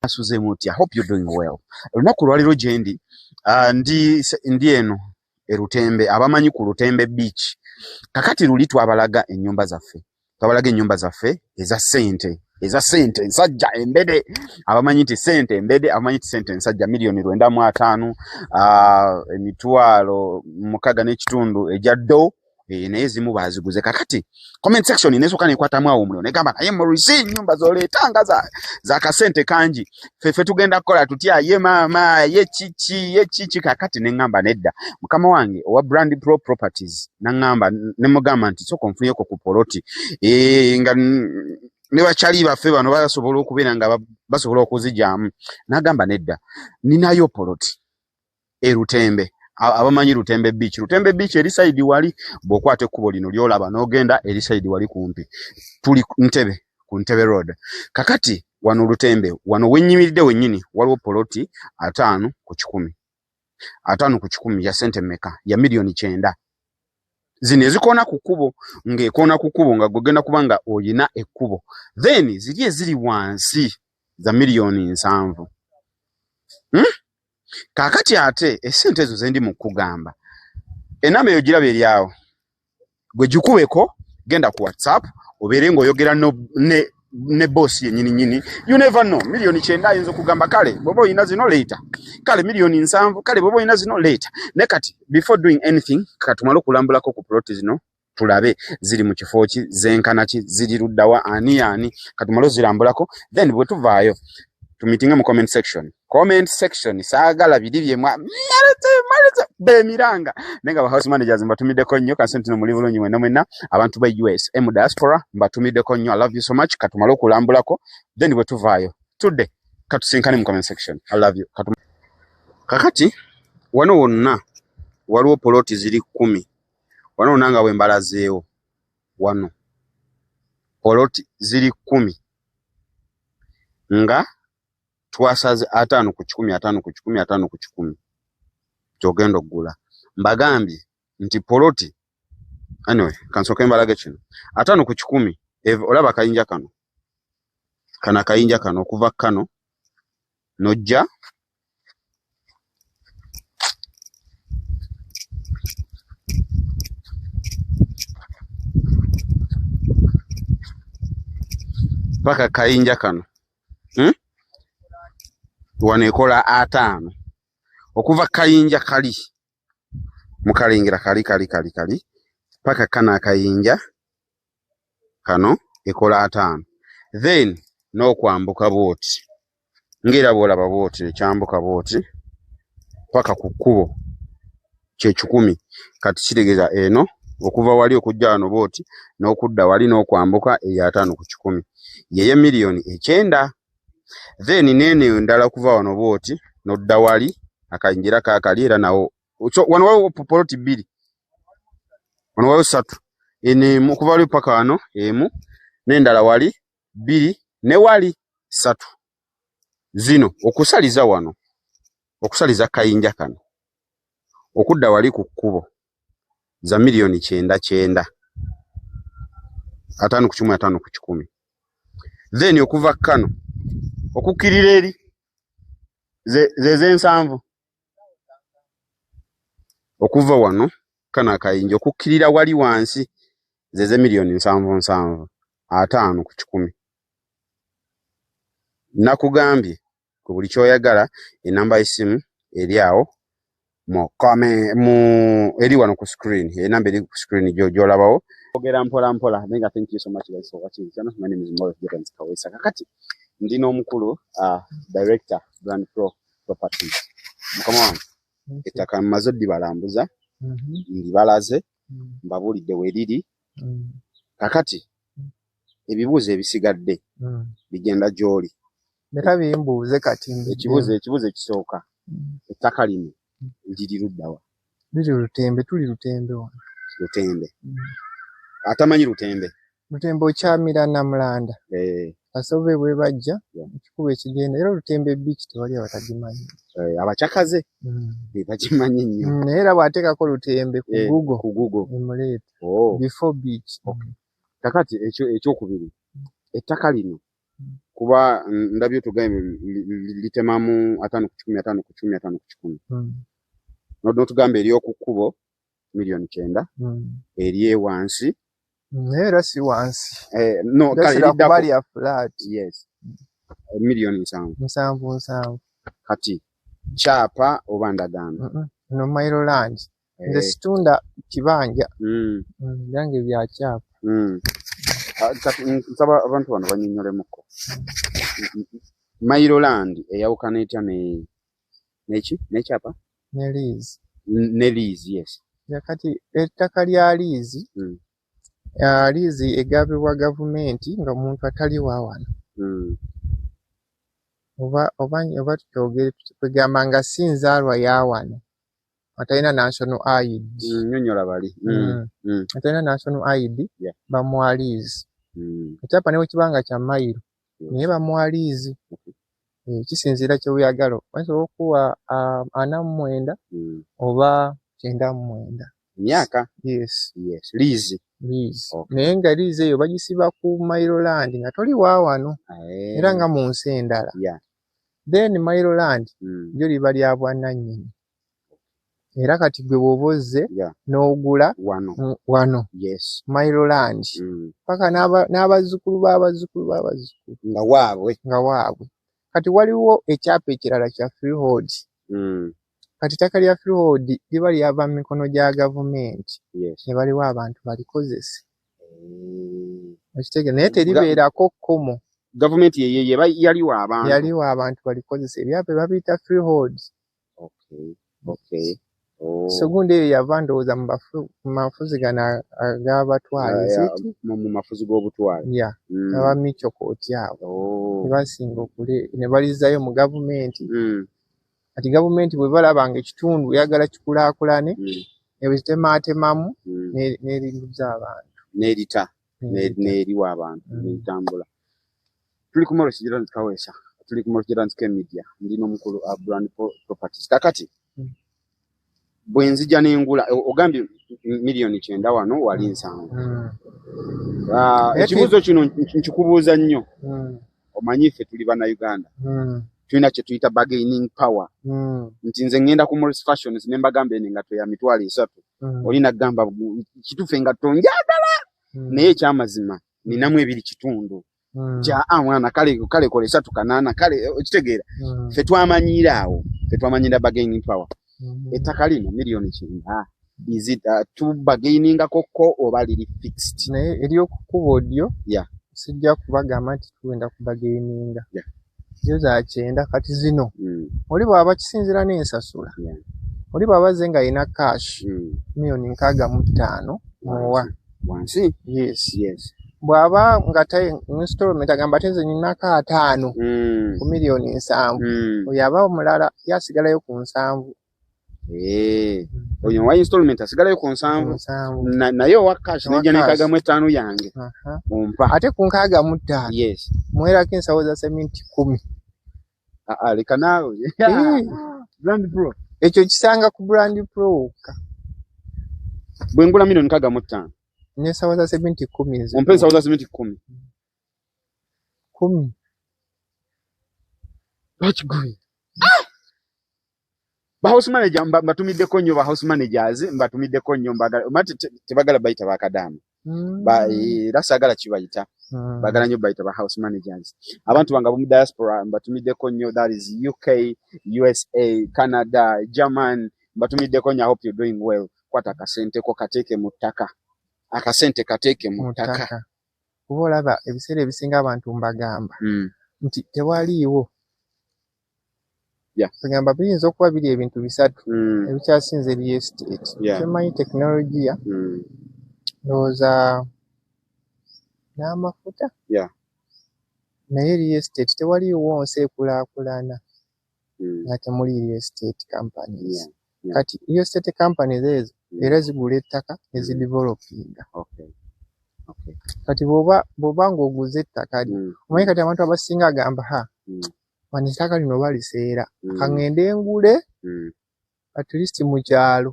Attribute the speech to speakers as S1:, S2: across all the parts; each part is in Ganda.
S1: asuze muti. I hope you're doing well. Lunaku lwaliro gyendi ndi eno Rutembe, abamanyi ku Rutembe beach. Kakati luli twabalaga ennyumba zaffe. Twabalaga ennyumba zaffe eza sente nsajja embede. Abamanyi nti sente embede, abamanyi nti sente nsajja milioni 9,500 emitwalo 6.5 ejja ddo. Naye zimu baziguze. Kakati comment section inesoka nekwatamu awo mulio negamba naye Morrissey nyumba zoletanga za kasente kanji fefe tugenda kola tutya ye mama ye chichi kakati nengamba nedda mukama wange owa Brand Pro Properties nangamba nemugamba nti soko nfunye ko kupoloti nga ne bachali baffe bano basobola okubeera nga basobola okuzijamu nagamba nedda ninayo poloti Rutembe. Abamanyi Rutembe beach eri side wali bokwate kubo lino lyolaba nogenda eri side wali kumpi tuli Ntebe ku Ntebe road. Kakati wano Rutembe wano wenyimiridde wenyini waliwo poloti 5 ku 10 5 ku 10 ya sente meka ya milioni 9 zine zikona kukubo ngekona kukubo nga gogenda kubanga oyina ekkubo then ziri wansi za milioni 7. Kakati ate esente ezo zendi mu kugamba enamba yo girabe eryawo gwe jukubeko genda ku WhatsApp oberengo oyogera ne boss yennyini you never know milioni 9 ayinza kugamba kale bobo ina zino later kale milioni 7 kale bobo ina zino later nekati before doing anything katumalo kulambulako ku plot zino tulabe ziri mu kifo ki zenkana ki ziri ruddawa ani katumalo zirambulako then bwe tuvaayo tumitinga mu comment section saagala bidibye malete bemiranga nenga ba house managers mbatumideko nnyo kasente no mulivulu nyi mwenna abantu ba US diaspora mbatumideko nnyo. I love you so much katumalo kulambulako then bwe tuvaayo tudde katusinkane mu comment section. I love you kakati wano wonna waliwo poloti ziri 10 wano nanga wembalazeewo wano poloti ziri 10 nga twasaze 5 ku 10 jogendo gula mbagambye nti poloti anyway kansoke mbalage kino 5 ku 10 olaba kayinja kano kana kayinja kano okuva kano nojja paka kayinja kano wanekola 5 okuva kayinja kali mukalengera kali paka kana kayinja kano ekola 5 then no kwambuka boti ngira bolaba boti kyambuka boti paka ku kkubo kye 10 kati kiregeza eno okuva wali okujja wano boti n'okudda wali n'okwambuka eya 5 ku 10 yeye milioni 9. Then nene ndala kuva wano boti nodda wali akayingira kakaliera nawo wano waliwo poloti 2 wano waliwo 3 ene mukuva wali paka wano emu nendala wali 2 ne wali 3 zino okusaliza wano okusaliza kayinja kano okudda wali ku kkubo za milioni 9 5 ku 10 then okuva kano okukirira eri ze 7 okuva wano kana kayinja okukirira wali wansi ze milioni 7 5 ku 10 nakugambye ku buli kyoyagala enamba y'essimu eri awo mu eri wano ku screen enamba eri ku screen gyolabawo ogera mpola nenga thank you so much guys for watching. My name is Morris Gibbons Kawesa. Kakati ndino omukulu director Brand Pro Properties mukama wange ettaka mazoddi balambuza ndibalaze mbabulidde weriri kakati ebibuuzo ebisigadde bigenda gyoli
S2: Meta bimbuuze kati
S1: ekibuuzo ekisooka ettaka lino liri luddawa
S2: liri Rutembe tuli Rutembe wano
S1: Rutembe atamanyi Rutembe
S2: okyamira Namulanda asobe bwe bajja ekikuba ekigenda era Rutembe beach tewali abatagimanyi
S1: abakyakaze bagimanyi nnyo
S2: era bw'ateekako Rutembe ku Google emuleeta before beach
S1: kakati ekyokubiri ettaka lino kuba ndabyo tugambe litemamu 5 ku 10 5 ku 10 5 ku 10 no tugambe eri okukubo milioni 9 eri wansi
S2: era si wansi
S1: no kali
S2: bali ya flat
S1: yes milioni 7 kati chapa obandagana
S2: no Mailoland nze situndwa kibanja byange bya chapa
S1: kati nsaba abantu bano banyonyolemuko Mailoland eyawukana etya ne chapa ne lease yes
S2: yakati ettaka lya lease lease egabibwa gavumenti nga omuntu atali wawana oba tukyogere tukigamba nga si nzaalwa yawano atalina national ID
S1: nyonyola bali
S2: atalina national ID bamuwa lease ekyapa ne wekibanga kya mailo naye bamuwa lease kisinziira ky'oyagala basobola okuwa 49 oba 99
S1: myaka
S2: yes
S1: lease
S2: naye nga lease eyo bagisiba ku Mailoland nga toli waawano era nga mu nsi endala then Mailoland lyo liba lya bwannannyini era kati gwe bw'obozze n'ogula wano Mailoland paka n'abazzukulu b'abazzukulu
S1: nga waabwe
S2: kati waliwo ekyapa ekirala kya freehold kati ettaka lya freehold liba lyava mu mikono gya gavumenti ne baliwo abantu balikozese ekitegeeza naye teribeerako kkomo
S1: gavumenti yaliwo abantu
S2: balikozese ebyapa babiyita freehold segundi eyo yava ndowooza mu mafuzi gano ag'abatwale
S1: mu mafuzi g'obutwale
S2: aba micokooti abo ne basinga ne balizzayo mu gavumenti kati gavumenti bwe balabanga ekitundu yagala kikulaakulane ebitemaatemamu n'eriguza abantu
S1: n'eriwa abantu n'entambula tuli ku Morris Giranzi Kaweesa tuli ku Morris Giranzi Media ndina omukulu Brand Properties kakati bwe nzija n'engula ogambye milioni 9 wano wali 7 ekibuuzo kino nkikubuuza nnyo omanyi ffe tuli bana Uganda tulina kye tuyita bargaining power nti nze ngenda ku Morris Fashions ne mbagamba engato ya mitwalo 3 olina gamba kitufe engato njagala naye ekyamazima ninamu 2 kitundu kya mwana kale kolesa tukanana kale okitegeera ffe twamanyira bargaining power ettaka lino milioni 9 is it to bargaining kokko oba liri fixed
S2: naye eryokukuba odyo sijja kubagamba nti tuwenda kubagaininga zo za 9 kati zino oli bw'aba kisinzira n'ensasula oli bw'aba ze nga alina cash milioni 65 muwa
S1: wansi
S2: yes bw'aba nga installment agamba tenze nyina ka 5 ku milioni 7 oyo aba omulala yasigalayo ku 7
S1: oyo wa installment asigalayo ku 7 naye owa cash nejja nekagamu 5 yange ompa
S2: ate ku 65 muwerako ensawo za sementi 10
S1: leka naawe Brand Pro
S2: ekyo kisanga ku Brand Pro
S1: bwe ngula milioni 65
S2: n'ensawo za sementi 10
S1: ompa ensawo za sementi 10 bakiguye ba house manager mbatumiddeko nnyo ba house managers mbatumiddeko nnyo mati tebagala bayita bakadamu rasagala kibayita bagala nnyo bayita ba house managers abantu banga mu diaspora mbatumiddeko nnyo that is UK USA Canada German mbatumiddeko nnyo. I hope you're doing well kwata akasente ko kateeke mu ttaka akasente kateeke mu ttaka
S2: kuba olaba ebiseera ebisinga abantu mbagamba nti tewaliiwo tugamba biyinza okuba biri ebintu bisatu ebikyasinze real estate temanyi tekinologiya ndowooza n'amafuta naye real estate tewaliiwo nsi ekulaakulana nga temuli real estate companies kati real estate companies ezo era zigula ettaka ne zidevelopinga kati bw'oba ng'oguze ettaka omanyi kati abantu abasinga agamba wano ettaka lino baliseera kangende ngule at least mu kyalo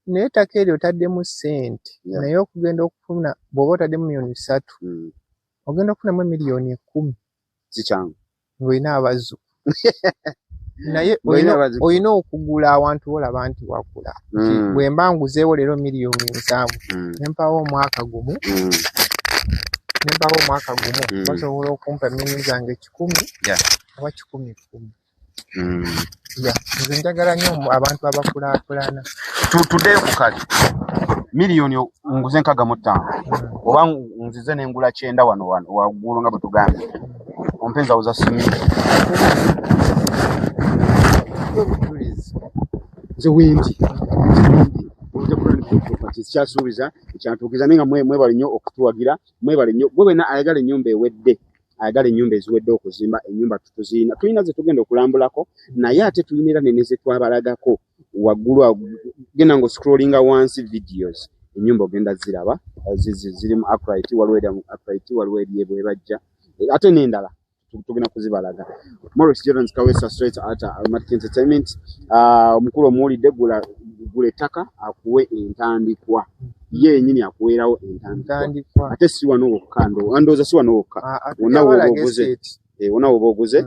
S2: naye ettaka eryo otaddemu ssente naye okugenda okufuna bw'oba otaddemu milioni 3 ogenda okufunamu milioni 10
S1: zichangu
S2: ng'olina abazu naye olina okugula awantu olaba nti wakula bwe mba nguzeewo leero miliyoni 7 nempawo omwaka gumu basobola okumpa emmini zange 10 oba 10 nze njagala nnyo abantu abakulaakulana
S1: tuddeyo ku kale miliyoni nguze 65 oba nzize n'engula 9 wano waggulu nga bwe tugambye ompenza awuza simiti nze windi kyasuubiza ekyatuukiza naye nga mwebale nnyo okutuwagira mwebale nnyo gwe wena ayagala ennyumba ewedde ayagala ennyumba eziwedde okuzimba ennyumba tutuzina tulina ze tugenda okulambulako naye ate tulina era nene ze twabalagako waggulu genda ng'oscrollinga wansi videos ennyumba ogenda ziraba zirimu upright waliwo eriye bwe bajja ate n'endala tugenda kuzibalaga. Morris Jordan Kawesa straight at Almatic Entertainment. Omukulu omuwulidde gula ettaka akuwe entandikwa ye nyini akuweerawo entandikwa ate si wano wokka ndowooza si wano wokka wonna woba oguze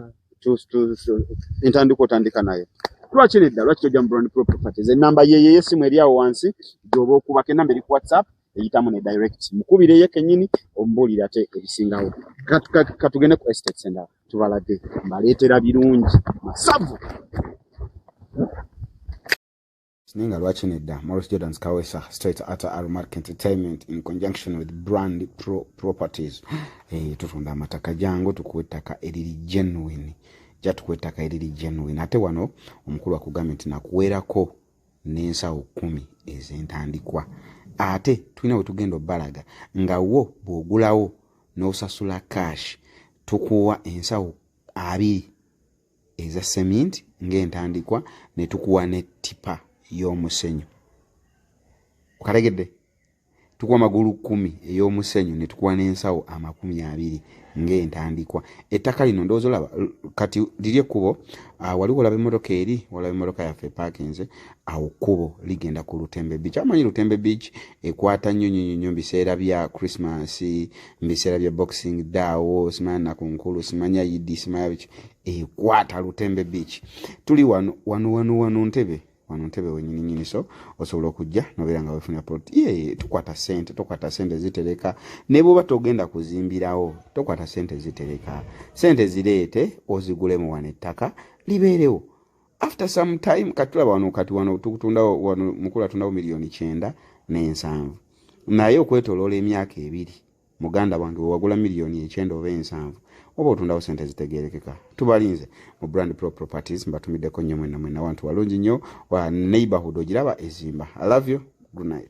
S1: entandikwa otandika nayo. Lwaki nedda lwaki tojja mu Brand Pro Properties ennamba ye y'essimu eri awo wansi gy'oba okubako ennamba eri ku WhatsApp eyitamu ne direct mukubire ye kennyini omubuulira ate ebisingawo. Katugende ku estate center tubalage mbaleetera birungi masavu. Singa lwaki nedda Morris Jordan Kawesa straight at Almatic Entertainment in conjunction with Brand Pro Properties. Tutunda amataka jangu tukuwe ettaka eriri genuine. Jatukuwe ettaka eriri genuine. Ate wano omukulu akugambye nti nakuweerako n'ensawo 10 ez'entandikwa. Ate tulina we tugenda obbalaga nga wo bw'ogulawo n'osasula cash tukuwa ensawo 2 eza cement ng'entandikwa ne tukuwa ne tipa y'omusenyu. Okalegedde tukuwa magulu 10 ey'omusenyu ne tukuwa n'ensawo 20 ng'entandikwa. Ettaka lino ndowooza olaba kati liri ekkubo waliwo olaba emmotoka eri olaba emmotoka yaffe parkinze awo kkubo ligenda ku Lutembe Beach. Amanyi Lutembe Beach ekwata nnyo biseera bya Christmas biseera bya Boxing Day simanya nakunkulu simanya Yidi simanya biki ekwata Lutembe Beach. Tuli wano Ntebe wenyini so osobola okujja nobeera nga wefunira plot tukwata sente zitereka ne bwoba togenda kuzimbirawo tokwata sente zitereka sente zireete ozigulemu wano ettaka libeerewo after some time katulaba wano tukutundawo wano mukulu atundawo miliyoni 9.7 naye okwetoloola emyaka 2 muganda wange wagula miliyoni 9 oba 7 oba otundawo sente zitegerekeka. Tubalinze mu Brand Pro Properties mbatumiddeko nnyo mwena wantu walungi nnyo wa neighborhood ogiraba ezimba. I love you. Good night.